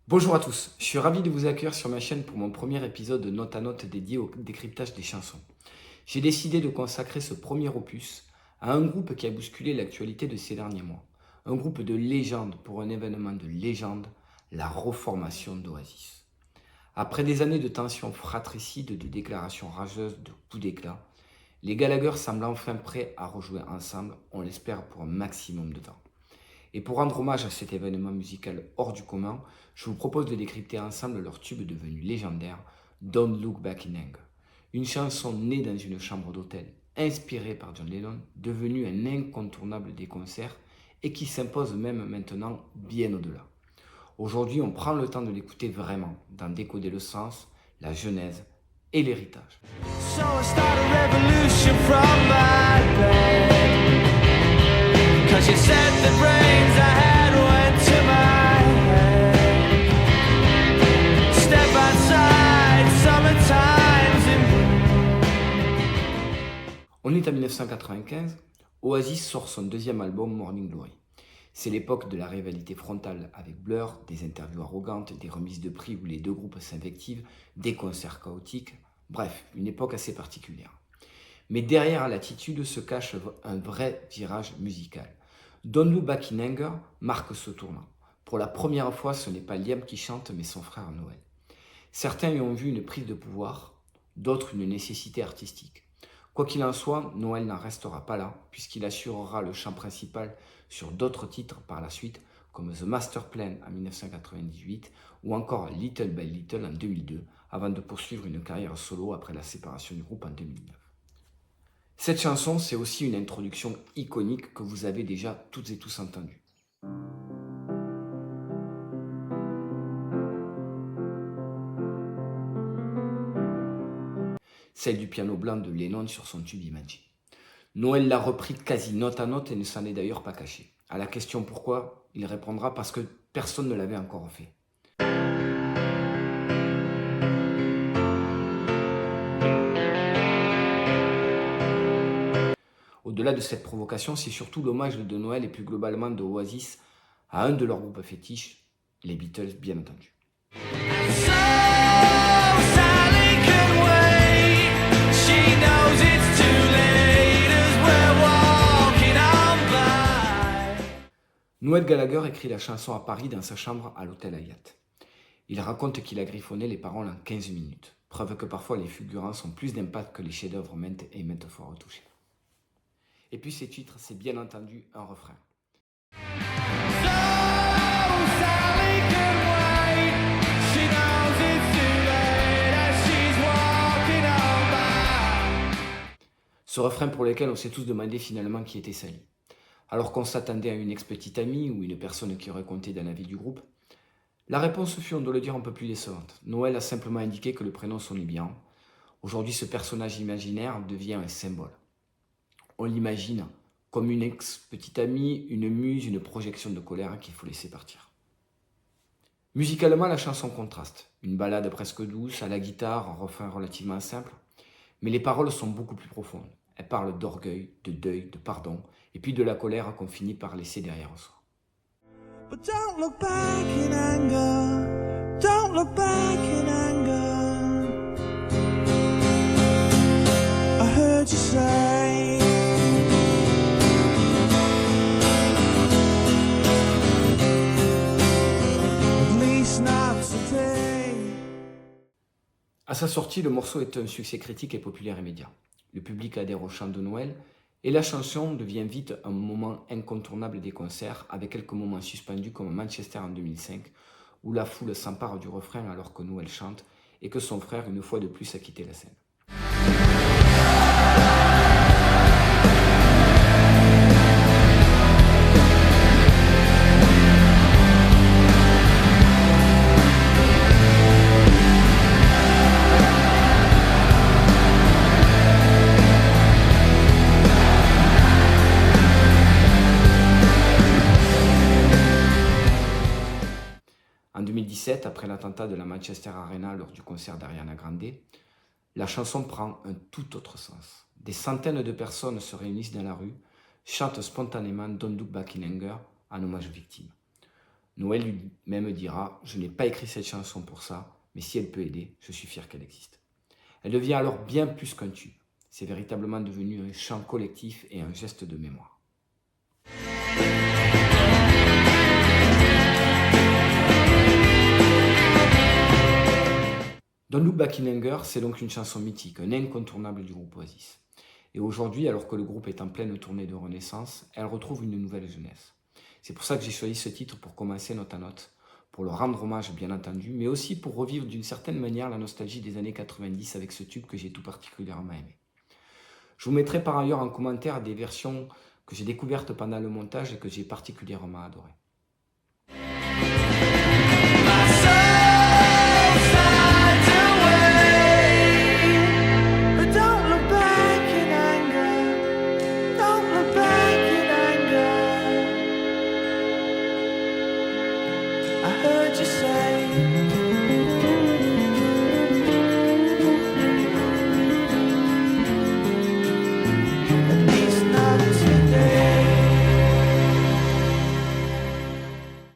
Bonjour à tous, je suis ravi de vous accueillir sur ma chaîne pour mon premier épisode de Note à Note dédié au décryptage des chansons. J'ai décidé de consacrer ce premier opus à un groupe qui a bousculé l'actualité de ces derniers mois. Un groupe de légende pour un événement de légende, la reformation d'Oasis. Après des années de tensions fratricides, de déclarations rageuses, de coups d'éclat, les Gallagher semblent enfin prêts à rejouer ensemble, on l'espère pour un maximum de temps. Et pour rendre hommage à cet événement musical hors du commun, je vous propose de décrypter ensemble leur tube devenu légendaire, Don't Look Back in Anger. Une chanson née dans une chambre d'hôtel, inspirée par John Lennon, devenue un incontournable des concerts et qui s'impose même maintenant bien au-delà. Aujourd'hui, on prend le temps de l'écouter vraiment, d'en décoder le sens, la genèse et l'héritage. So I start a revolution from my bed. Cause you said the brains I had went to my head. Step outside, summertime's in. On est en 1995, Oasis sort son deuxième album Morning Glory. C'est l'époque de la rivalité frontale avec Blur, des interviews arrogantes, des remises de prix où les deux groupes s'invectivent, des concerts chaotiques, bref, une époque assez particulière. Mais derrière l'attitude se cache un vrai virage musical. Don't Look Back in Anger marque ce tournant. Pour la première fois, ce n'est pas Liam qui chante, mais son frère Noel. Certains y ont vu une prise de pouvoir, d'autres une nécessité artistique. Quoi qu'il en soit, Noel n'en restera pas là, puisqu'il assurera le chant principal sur d'autres titres par la suite, comme The Master Plan en 1998 ou encore Little by Little en 2002, avant de poursuivre une carrière solo après la séparation du groupe en 2009. Cette chanson, c'est aussi une introduction iconique que vous avez déjà toutes et tous entendue. Celle du piano blanc de Lennon sur son tube Imagine. Noel l'a repris quasi note à note et ne s'en est d'ailleurs pas caché. À la question pourquoi, il répondra parce que personne ne l'avait encore fait. Au-delà de cette provocation, c'est surtout l'hommage de Noël et plus globalement de Oasis à un de leurs groupes fétiches, les Beatles bien entendu. Noel Gallagher écrit la chanson à Paris dans sa chambre à l'hôtel Hyatt. Il raconte qu'il a griffonné les paroles en 15 minutes, preuve que parfois les fulgurances ont plus d'impact que les chefs-d'œuvre maintes fois retouchés. Et puis ces titres, c'est bien entendu un refrain. Ce refrain pour lequel on s'est tous demandé finalement qui était Sally. Alors qu'on s'attendait à une ex-petite amie ou une personne qui aurait compté dans la vie du groupe, la réponse fut, on doit le dire, un peu plus décevante. Noël a simplement indiqué que le prénom sonnait bien. Aujourd'hui, ce personnage imaginaire devient un symbole. On l'imagine comme une ex-petite amie, une muse, une projection de colère qu'il faut laisser partir. Musicalement, la chanson contraste. Une ballade presque douce, à la guitare, un refrain relativement simple. Mais les paroles sont beaucoup plus profondes. Elles parlent d'orgueil, de deuil, de pardon, et puis de la colère qu'on finit par laisser derrière soi. But don't look back in anger. Don't look back in anger. I heard you say. At least not today. À sa sortie, le morceau est un succès critique et populaire immédiat. Le public adhère au chant de Noël et la chanson devient vite un moment incontournable des concerts avec quelques moments suspendus comme Manchester en 2005 où la foule s'empare du refrain alors que Noël chante et que son frère une fois de plus a quitté la scène. En 2017, après l'attentat de la Manchester Arena lors du concert d'Ariana Grande, la chanson prend un tout autre sens. Des centaines de personnes se réunissent dans la rue, chantent spontanément Don't Look Back in Anger en hommage aux victimes. Noël lui-même dira « Je n'ai pas écrit cette chanson pour ça, mais si elle peut aider, je suis fier qu'elle existe ». Elle devient alors bien plus qu'un tube. C'est véritablement devenu un chant collectif et un geste de mémoire. Don't Look Back in Anger, c'est donc une chanson mythique, un incontournable du groupe Oasis. Et aujourd'hui, alors que le groupe est en pleine tournée de renaissance, elle retrouve une nouvelle jeunesse. C'est pour ça que j'ai choisi ce titre pour commencer Note à Note, pour leur rendre hommage bien entendu, mais aussi pour revivre d'une certaine manière la nostalgie des années 90 avec ce tube que j'ai tout particulièrement aimé. Je vous mettrai par ailleurs en commentaire des versions que j'ai découvertes pendant le montage et que j'ai particulièrement adorées.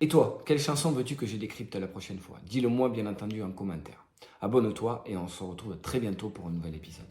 Et toi, quelle chanson veux-tu que je décrypte la prochaine fois? Dis-le moi bien entendu en commentaire. Abonne-toi et on se retrouve très bientôt pour un nouvel épisode.